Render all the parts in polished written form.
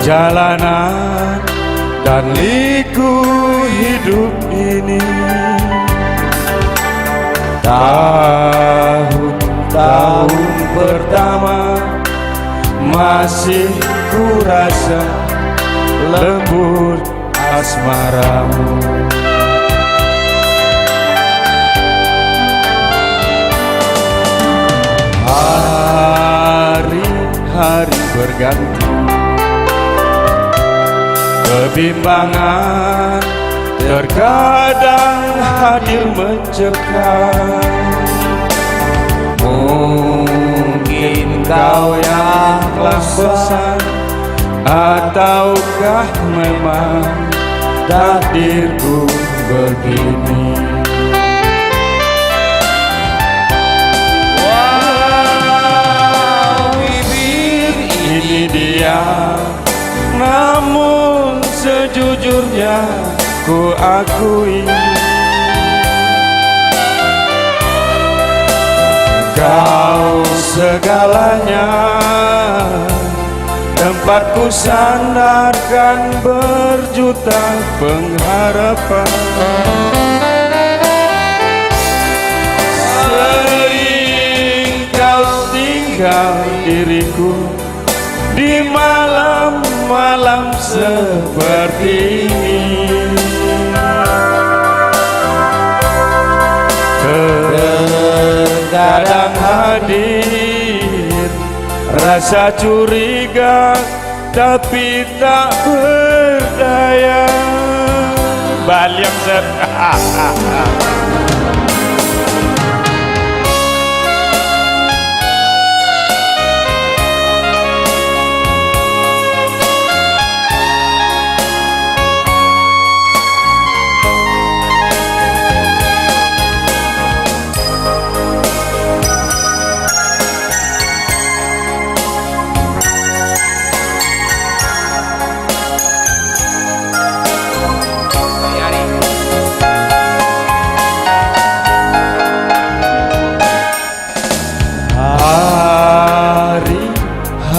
perjalanan dan liku hidup ini. Tahun-tahun pertama masih kurasa lembut asmaramu. Hari-hari berganti, kebimbangan terkadang hadir mencekam. Mungkin kau yang telah bosan, ataukah memang takdirku begini. Wow, bibir ini dia, namun sejujurnya ku akui kau segalanya, tempatku sandarkan berjuta pengharapan. Sering kau tinggal diriku di malam-malam seperti ini. Terkadang hadir rasa curiga, tapi tak berdaya. Baliang set.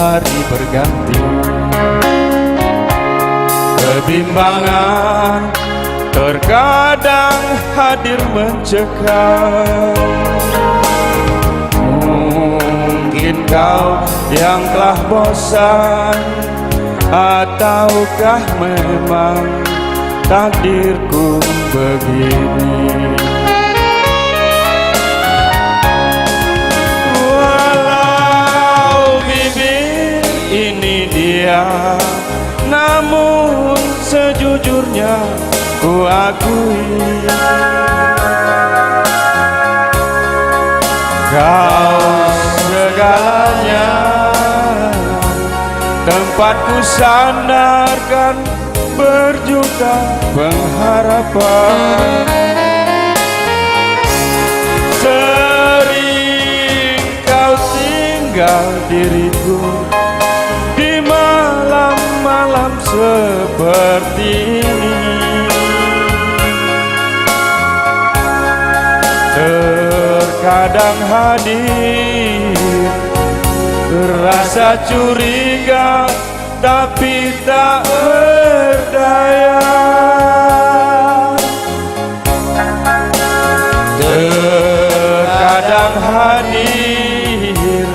Hari berganti, kebimbangan terkadang hadir mencekam. Mungkin kau yang telah bosan, ataukah memang takdirku begini. Ini dia, namun sejujurnya ku akui kau segalanya, tempatku sandarkan berjuta pengharapan. Sering kau tinggal diriku di malam-malam seperti ini. Terkadang hadir rasa curiga, tapi tak berdaya. Terkadang hadir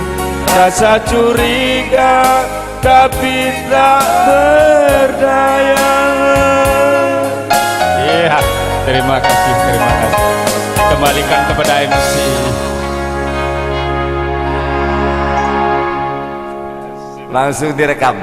rasa curiga, tapi tak berdaya. Iya, terima kasih, terima kasih. Kembalikan kepada MC. Langsung direkam.